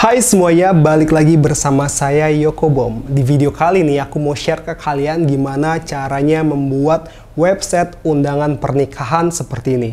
Hai semuanya, balik lagi bersama saya Yokobom. Di video kali ini aku mau share ke kalian gimana caranya membuat website undangan pernikahan seperti ini.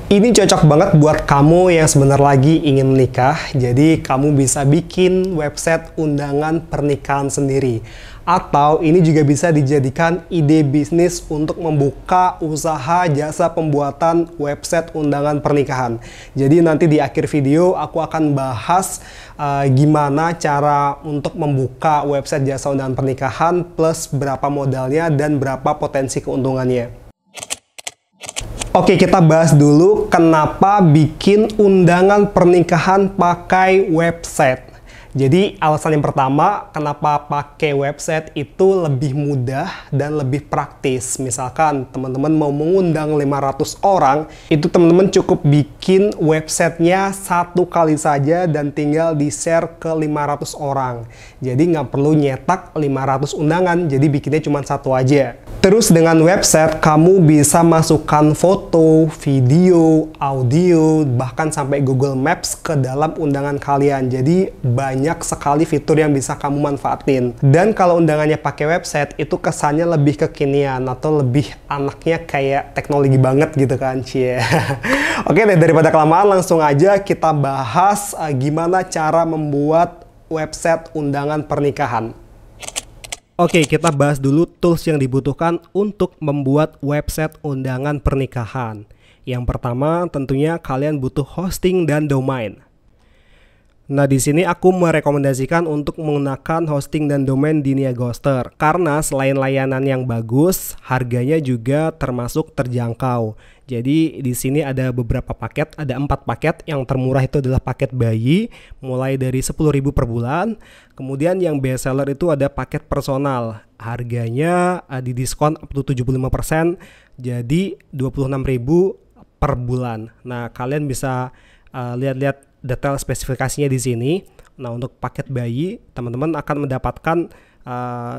Ini cocok banget buat kamu yang sebentar lagi ingin menikah. Jadi kamu bisa bikin website undangan pernikahan sendiri. Atau ini juga bisa dijadikan ide bisnis untuk membuka usaha jasa pembuatan website undangan pernikahan. Jadi nanti di akhir video aku akan bahas gimana cara untuk membuka website jasa undangan pernikahan plus berapa modalnya dan berapa potensi keuntungannya. Oke, kita bahas dulu kenapa bikin undangan pernikahan pakai website. Jadi alasan yang pertama, kenapa pakai website itu lebih mudah dan lebih praktis. Misalkan teman-teman mau mengundang 500 orang, itu teman-teman cukup bikin websitenya satu kali saja dan tinggal di-share ke 500 orang. Jadi nggak perlu nyetak 500 undangan, jadi bikinnya cuma satu aja. Terus dengan website, kamu bisa masukkan foto, video, audio, bahkan sampai Google Maps ke dalam undangan kalian. Jadi banyak sekali fitur yang bisa kamu manfaatin. Dan kalau undangannya pakai website, itu kesannya lebih kekinian atau lebih anaknya kayak teknologi banget gitu kan, cie. Oke deh, daripada kelamaan langsung aja kita bahas gimana cara membuat website undangan pernikahan. Oke, kita bahas dulu tools yang dibutuhkan untuk membuat website undangan pernikahan. Yang pertama, tentunya kalian butuh hosting dan domain. Nah, di sini aku merekomendasikan untuk menggunakan hosting dan domain di Niagoster karena selain layanan yang bagus, harganya juga termasuk terjangkau. Jadi di sini ada beberapa paket, ada 4 paket. Yang termurah itu adalah paket bayi, mulai dari 10.000 per bulan. Kemudian yang best seller itu ada paket personal, harganya di diskon up to 75%, jadi 26.000 per bulan. Nah, kalian bisa lihat-lihat detail spesifikasinya di sini. Nah, untuk paket bayi, teman-teman akan mendapatkan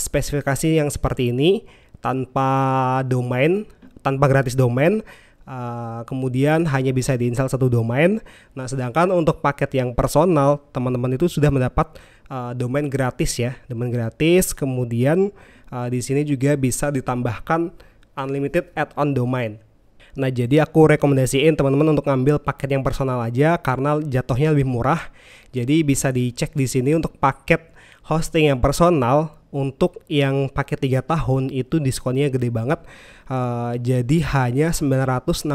spesifikasi yang seperti ini tanpa domain, tanpa gratis domain. Kemudian hanya bisa diinstal satu domain. Nah, sedangkan untuk paket yang personal, teman-teman itu sudah mendapat domain gratis ya, domain gratis. Kemudian di sini juga bisa ditambahkan unlimited add-on domain. Nah, jadi aku rekomendasiin teman-teman untuk ngambil paket yang personal aja karena jatuhnya lebih murah. Jadi bisa dicek di sini untuk paket hosting yang personal. Untuk yang paket 3 tahun itu diskonnya gede banget. Jadi hanya 965.000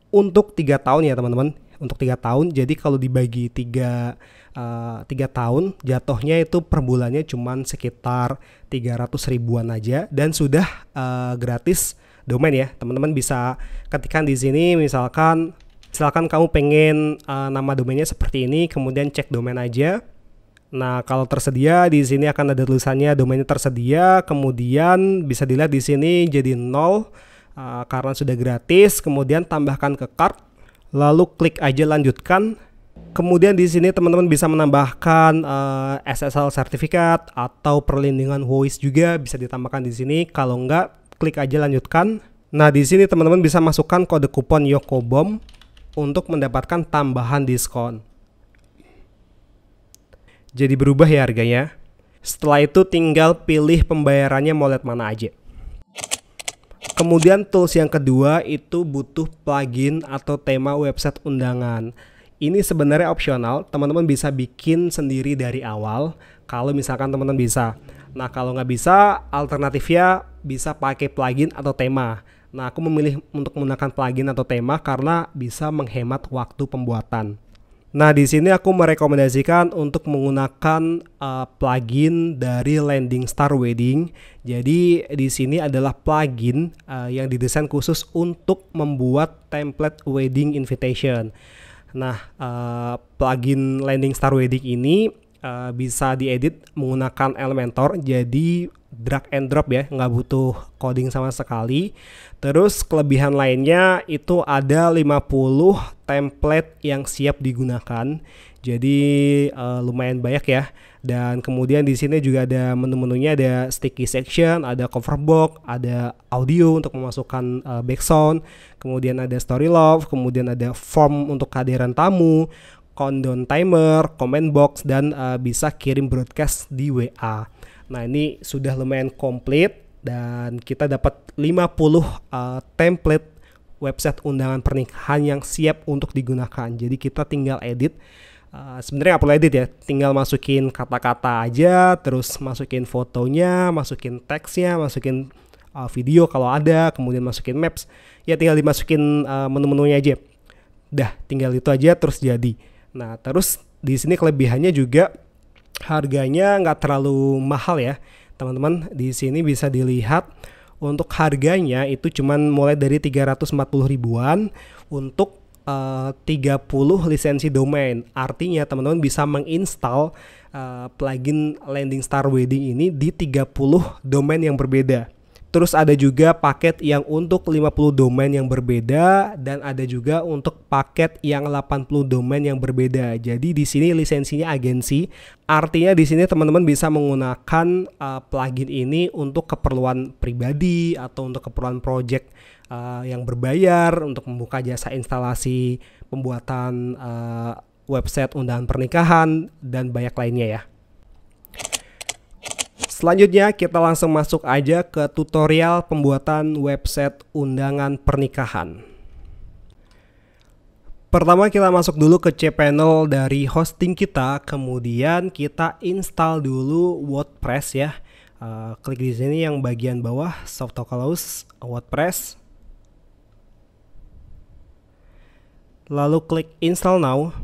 untuk 3 tahun ya teman-teman. Untuk 3 tahun, jadi kalau dibagi 3 tahun, jatuhnya itu per bulannya cuman sekitar 300 ribuan aja dan sudah gratis domain ya. Teman-teman bisa ketikkan di sini, misalkan kamu pengen nama domainnya seperti ini, kemudian cek domain aja. Nah, kalau tersedia di sini akan ada tulisannya domainnya tersedia, kemudian bisa dilihat di sini jadi 0 karena sudah gratis, kemudian tambahkan ke cart, lalu klik aja lanjutkan. Kemudian di sini teman-teman bisa menambahkan SSL sertifikat atau perlindungan voice juga bisa ditambahkan di sini. Kalau enggak, klik aja lanjutkan. Nah, di sini teman-teman bisa masukkan kode kupon Yokobom untuk mendapatkan tambahan diskon. Jadi berubah ya harganya. Setelah itu tinggal pilih pembayarannya mau lihat mana aja. Kemudian tools yang kedua itu butuh plugin atau tema website undangan. Ini sebenarnya opsional, teman-teman bisa bikin sendiri dari awal kalau misalkan teman-teman bisa. Nah, kalau nggak bisa, alternatifnya bisa pakai plugin atau tema. Nah, aku memilih untuk menggunakan plugin atau tema karena bisa menghemat waktu pembuatan. Nah, di sini aku merekomendasikan untuk menggunakan plugin dari Landing Star Wedding. Jadi di sini adalah plugin yang didesain khusus untuk membuat template wedding invitation. Nah, plugin Landing Star Wedding ini bisa diedit menggunakan Elementor, jadi drag and drop ya, nggak butuh coding sama sekali. Terus kelebihan lainnya itu ada 50 template yang siap digunakan, jadi lumayan banyak ya. Dan kemudian di sini juga ada menu-menunya, ada sticky section, ada cover box, ada audio untuk memasukkan background, kemudian ada story love, kemudian ada form untuk kehadiran tamu, countdown timer, comment box, dan bisa kirim broadcast di WA. Nah, ini sudah lumayan komplit dan kita dapat 50 template website undangan pernikahan yang siap untuk digunakan. Jadi kita tinggal edit. Sebenarnya nggak perlu edit ya, tinggal masukin kata-kata aja, terus masukin fotonya, masukin teksnya, masukin video kalau ada, kemudian masukin maps. Ya tinggal dimasukin menu-menunya aja. Dah, tinggal itu aja terus jadi. Nah, terus di sini kelebihannya juga harganya nggak terlalu mahal ya, teman-teman. Di sini bisa dilihat untuk harganya itu cuman mulai dari 340 ribuan untuk 30 lisensi domain. Artinya teman-teman bisa menginstal plugin Landing Star Wedding ini di 30 domain yang berbeda. Terus ada juga paket yang untuk 50 domain yang berbeda dan ada juga untuk paket yang 80 domain yang berbeda. Jadi di sini lisensinya agensi. Artinya di sini teman-teman bisa menggunakan plugin ini untuk keperluan pribadi atau untuk keperluan project yang berbayar, untuk membuka jasa instalasi pembuatan website undangan pernikahan dan banyak lainnya ya. Selanjutnya kita langsung masuk aja ke tutorial pembuatan website undangan pernikahan. Pertama kita masuk dulu ke cPanel dari hosting kita, kemudian kita install dulu WordPress ya. Klik di sini yang bagian bawah Soft Localhost WordPress. Lalu klik install now.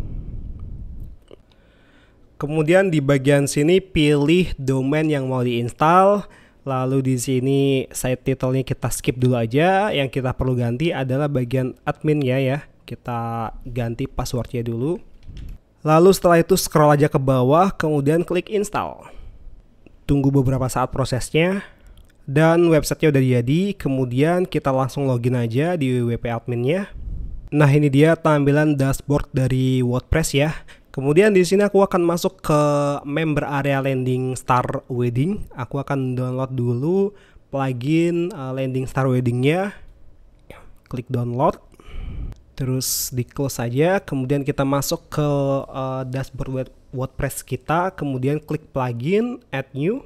Kemudian di bagian sini pilih domain yang mau diinstal. Lalu di sini site title-nya kita skip dulu aja. Yang kita perlu ganti adalah bagian adminnya ya. Kita ganti passwordnya dulu. Lalu setelah itu scroll aja ke bawah, kemudian klik install. Tunggu beberapa saat prosesnya. Dan websitenya udah jadi. Kemudian kita langsung login aja di WP adminnya. Nah, ini dia tampilan dashboard dari WordPress ya. Kemudian di sini aku akan masuk ke member area Landing Star Wedding. Aku akan download dulu plugin Landing Star Wedding-nya. Klik download. Terus di close saja. Kemudian kita masuk ke dashboard WordPress kita. Kemudian klik plugin, add new,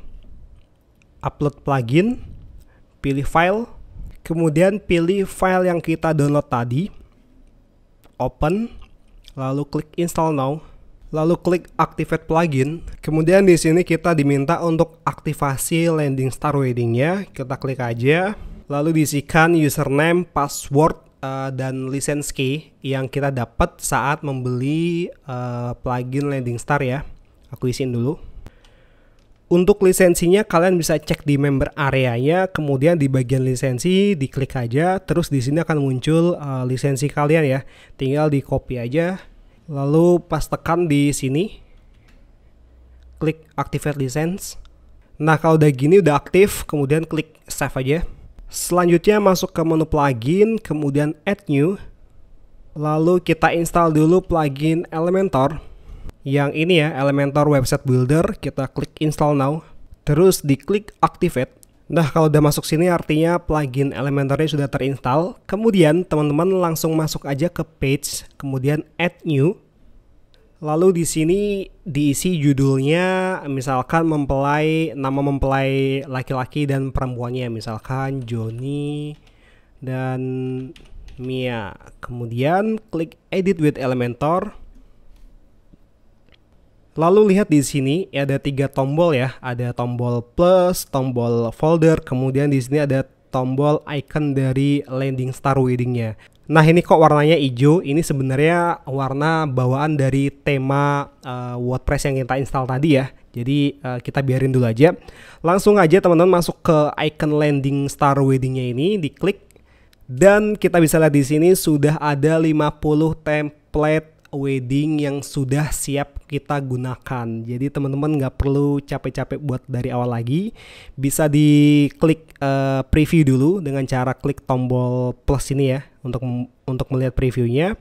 upload plugin, pilih file. Kemudian pilih file yang kita download tadi. Open. Lalu klik install now. Lalu klik activate plugin. Kemudian di sini kita diminta untuk aktivasi Landing Star Wedding-nya. Kita klik aja. Lalu diisikan username, password, dan license key yang kita dapat saat membeli plugin Landing Star ya. Aku isiin dulu. Untuk lisensinya kalian bisa cek di member areanya. Kemudian di bagian lisensi diklik aja. Terus di sini akan muncul lisensi kalian ya. Tinggal di copy aja. Lalu pas tekan di sini, klik activate license. Nah, kalau udah gini udah aktif, kemudian klik save aja. Selanjutnya masuk ke menu plugin, kemudian add new. Lalu kita install dulu plugin Elementor. Yang ini ya, Elementor Website Builder. Kita klik install now. Terus diklik activate. Nah, kalau udah masuk sini artinya plugin Elementornya sudah terinstall. Kemudian teman-teman langsung masuk aja ke page, kemudian add new. Lalu di sini diisi judulnya, misalkan nama mempelai laki-laki dan perempuannya, misalkan Joni dan Mia. Kemudian klik edit with Elementor. Lalu lihat di sini ada 3 tombol ya, ada tombol plus, tombol folder, kemudian di sini ada tombol icon dari Landing Star Wedding-nya. Nah, ini kok warnanya hijau? Ini sebenarnya warna bawaan dari tema WordPress yang kita install tadi ya. Jadi kita biarin dulu aja. Langsung aja teman-teman masuk ke icon Landing Star Wedding-nya ini, diklik. Dan kita bisa lihat di sini sudah ada 50 template wedding yang sudah siap kita gunakan. Jadi teman-teman nggak perlu capek-capek buat dari awal lagi. Bisa diklik preview dulu dengan cara klik tombol plus ini ya untuk melihat previewnya.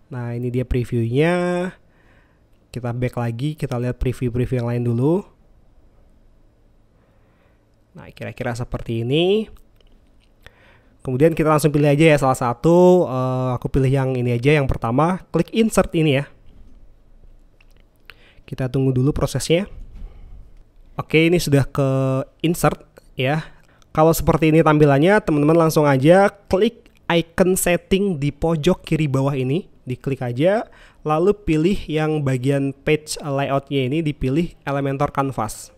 Nah ini dia previewnya. Kita back lagi, kita lihat preview-preview yang lain dulu. Nah kira-kira seperti ini. Kemudian kita langsung pilih aja ya salah satu. Aku pilih yang ini aja, yang pertama. Klik insert ini ya. Kita tunggu dulu prosesnya. Oke, ini sudah ke insert ya. Kalau seperti ini tampilannya, teman-teman langsung aja klik icon setting di pojok kiri bawah ini. Diklik aja, lalu pilih yang bagian page layoutnya ini, dipilih Elementor Canvas.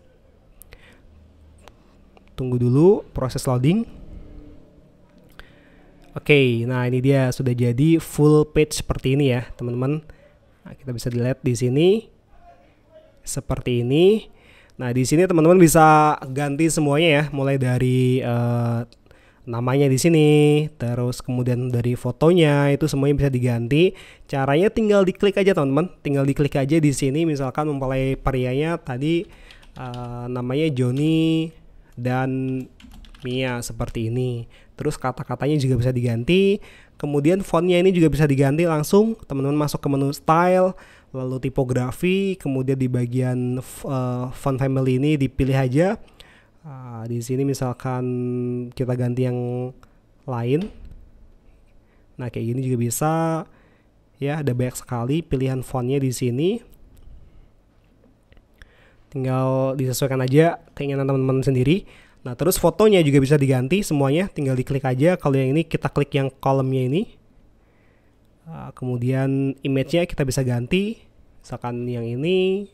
Tunggu dulu proses loading. Oke, nah ini dia sudah jadi full page seperti ini ya, teman-teman. Nah, kita bisa dilihat di sini seperti ini. Nah, di sini teman-teman bisa ganti semuanya ya, mulai dari namanya di sini, terus kemudian dari fotonya itu semuanya bisa diganti. Caranya tinggal diklik aja teman-teman, tinggal diklik aja di sini. Misalkan mempelai prianya tadi namanya Joni dan Mia seperti ini. Terus kata-katanya juga bisa diganti. Kemudian fontnya ini juga bisa diganti langsung. Teman-teman masuk ke menu style, lalu tipografi, kemudian di bagian font family ini dipilih aja. Di sini misalkan kita ganti yang lain. Nah kayak gini juga bisa. Ya ada banyak sekali pilihan fontnya di sini. Tinggal disesuaikan aja keinginan teman-teman sendiri. Nah terus fotonya juga bisa diganti semuanya, tinggal diklik aja. Kalau yang ini kita klik yang kolomnya ini. Kemudian image-nya kita bisa ganti, misalkan yang ini.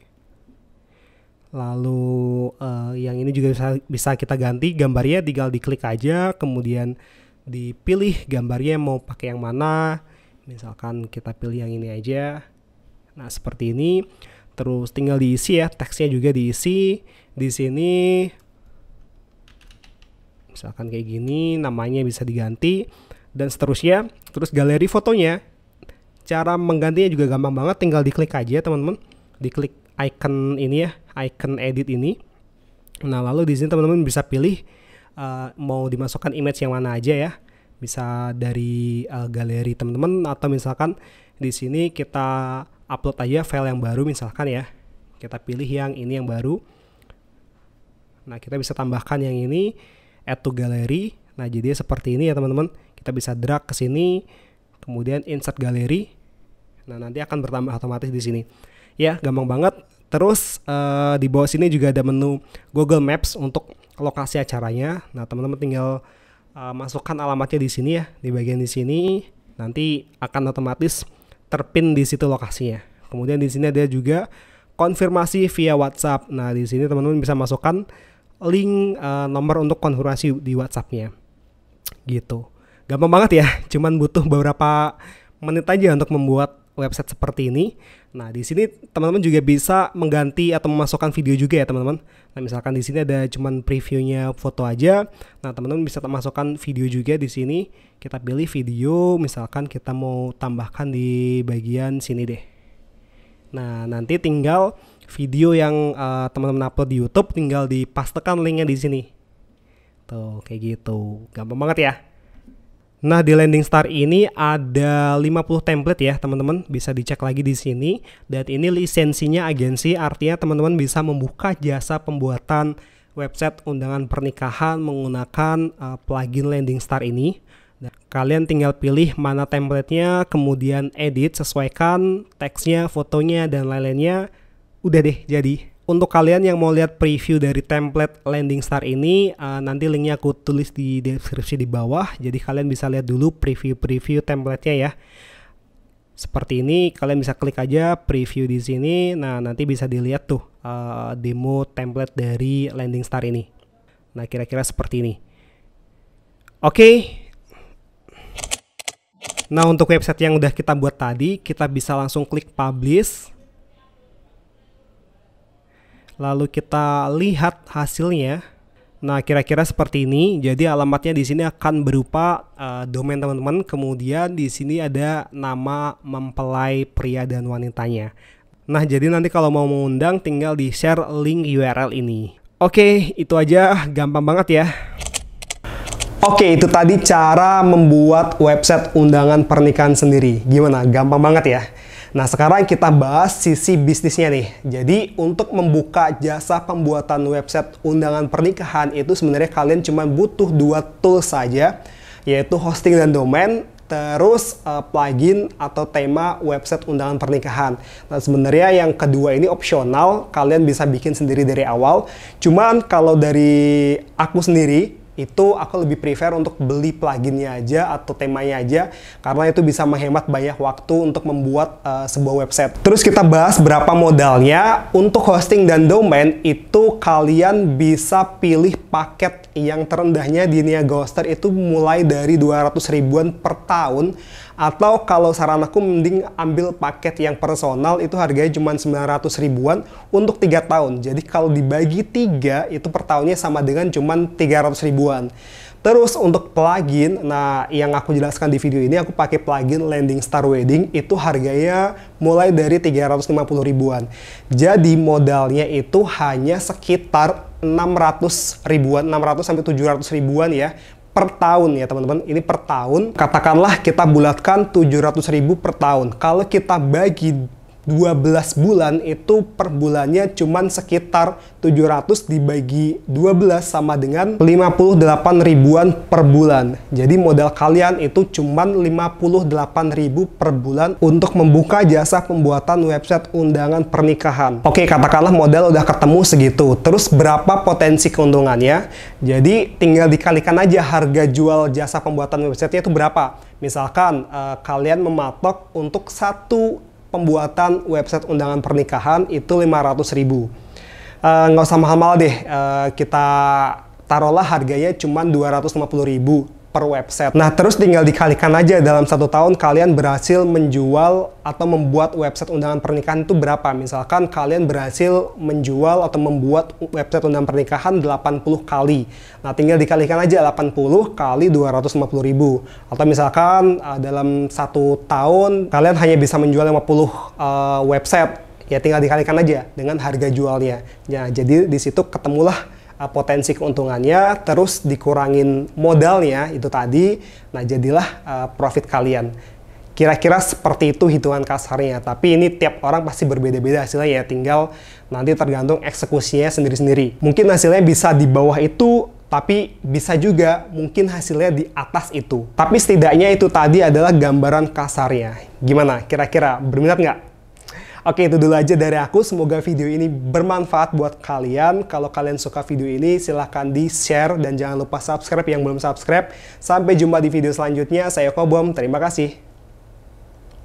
Lalu yang ini juga bisa kita ganti gambarnya, tinggal diklik aja. Kemudian dipilih gambarnya mau pakai yang mana. Misalkan kita pilih yang ini aja. Nah seperti ini. Terus tinggal diisi ya, teksnya juga diisi. Di sini misalkan kayak gini, namanya bisa diganti dan seterusnya. Terus galeri fotonya, cara menggantinya juga gampang banget, tinggal diklik aja teman-teman, diklik icon ini ya, icon edit ini. Nah lalu di sini teman-teman bisa pilih mau dimasukkan image yang mana aja ya, bisa dari galeri teman-teman, atau misalkan di sini kita upload aja file yang baru misalkan ya, kita pilih yang ini yang baru. Nah kita bisa tambahkan yang ini, add to gallery. Nah jadi seperti ini ya teman-teman, kita bisa drag ke sini, kemudian insert galeri. Nah nanti akan bertambah otomatis di sini ya, gampang banget. Terus di bawah sini juga ada menu Google Maps untuk lokasi acaranya. Nah teman-teman tinggal masukkan alamatnya di sini ya, di bagian di sini, nanti akan otomatis terpin di situ lokasinya. Kemudian di sini ada juga konfirmasi via WhatsApp. Nah di sini teman-teman bisa masukkan link nomor untuk konfirmasi di WhatsApp-nya. Gitu. Gampang banget ya, cuman butuh beberapa menit aja untuk membuat website seperti ini. Nah, di sini teman-teman juga bisa mengganti atau memasukkan video juga ya, teman-teman. Nah, misalkan di sini ada cuman previewnya foto aja. Nah, teman-teman bisa masukkan video juga di sini. Kita pilih video, misalkan kita mau tambahkan di bagian sini deh. Nah, nanti tinggal video yang teman-teman upload di YouTube, tinggal dipastekan linknya di sini. Tuh, kayak gitu. Gampang banget ya. Nah, di Landing Star ini ada 50 template ya, teman-teman. Bisa dicek lagi di sini. Dan ini lisensinya agensi, artinya teman-teman bisa membuka jasa pembuatan website undangan pernikahan menggunakan plugin Landing Star ini. Dan kalian tinggal pilih mana template-nya, kemudian edit, sesuaikan teksnya, fotonya, dan lain-lainnya. Udah deh jadi. Untuk kalian yang mau lihat preview dari template Landing Star ini, nanti linknya aku tulis di deskripsi di bawah. Jadi kalian bisa lihat dulu preview template-nya ya. Seperti ini, kalian bisa klik aja preview di sini. Nah, nanti bisa dilihat tuh demo template dari Landing Star ini. Nah, kira-kira seperti ini. Oke. Nah, untuk website yang udah kita buat tadi, kita bisa langsung klik publish. Lalu kita lihat hasilnya. Nah, kira-kira seperti ini. Jadi alamatnya di sini akan berupa domain teman-teman. Kemudian di sini ada nama mempelai pria dan wanitanya. Nah, jadi nanti kalau mau mengundang tinggal di-share link URL ini. Oke, itu aja, gampang banget ya. Oke, itu tadi cara membuat website undangan pernikahan sendiri. Gimana? Gampang banget ya? Nah, sekarang kita bahas sisi bisnisnya nih. Jadi, untuk membuka jasa pembuatan website undangan pernikahan itu sebenarnya kalian cuma butuh 2 tools saja, yaitu hosting dan domain, terus plugin atau tema website undangan pernikahan. Nah, sebenarnya yang kedua ini opsional, kalian bisa bikin sendiri dari awal. Cuman kalau dari aku sendiri, itu aku lebih prefer untuk beli pluginnya aja atau temanya aja, karena itu bisa menghemat banyak waktu untuk membuat sebuah website. Terus kita bahas berapa modalnya. Untuk hosting dan domain itu kalian bisa pilih paket yang terendahnya di Niaga Hoster itu mulai dari 200 ribuan per tahun, atau kalau saran aku mending ambil paket yang personal itu harganya cuma 900 ribuan untuk 3 tahun. Jadi kalau dibagi 3 itu per tahunnya sama dengan cuma 300 ribuan. Terus untuk plugin, nah yang aku jelaskan di video ini aku pakai plugin Landing Star Wedding, itu harganya mulai dari 350 ribuan. Jadi modalnya itu hanya sekitar 600 ribuan, 600 sampai 700 ribuan ya per tahun ya teman-teman. Ini per tahun. Katakanlah kita bulatkan 700 ribu per tahun. Kalau kita bagi 12 bulan itu per bulannya cuman sekitar 700 dibagi 12 sama dengan 58 ribuan per bulan. Jadi modal kalian itu cuman 58 ribu per bulan untuk membuka jasa pembuatan website undangan pernikahan. Oke, katakanlah modal udah ketemu segitu. Terus berapa potensi keuntungannya? Jadi tinggal dikalikan aja harga jual jasa pembuatan website itu berapa. Misalkan kalian mematok untuk satu pembuatan website undangan pernikahan itu 500 ribu. Nggak usah mahal-mahal deh, kita taruhlah harganya cuma 250 ribu per website. Nah, terus tinggal dikalikan aja dalam 1 tahun kalian berhasil menjual atau membuat website undangan pernikahan itu berapa. Misalkan kalian berhasil menjual atau membuat website undangan pernikahan 80 kali. Nah, tinggal dikalikan aja 80 kali 250 ribu. Atau misalkan dalam 1 tahun kalian hanya bisa menjual 50 website. Ya tinggal dikalikan aja dengan harga jualnya. Ya, jadi di situ ketemulah potensi keuntungannya, terus dikurangin modalnya itu tadi, nah jadilah profit kalian. Kira-kira seperti itu hitungan kasarnya, tapi ini tiap orang pasti berbeda-beda hasilnya ya, tinggal nanti tergantung eksekusinya sendiri-sendiri. Mungkin hasilnya bisa di bawah itu, tapi bisa juga mungkin hasilnya di atas itu. Tapi setidaknya itu tadi adalah gambaran kasarnya. Gimana? Kira-kira berminat nggak? Oke, itu dulu aja dari aku. Semoga video ini bermanfaat buat kalian. Kalau kalian suka video ini, silahkan di-share dan jangan lupa subscribe yang belum subscribe. Sampai jumpa di video selanjutnya. Saya Kobom, terima kasih.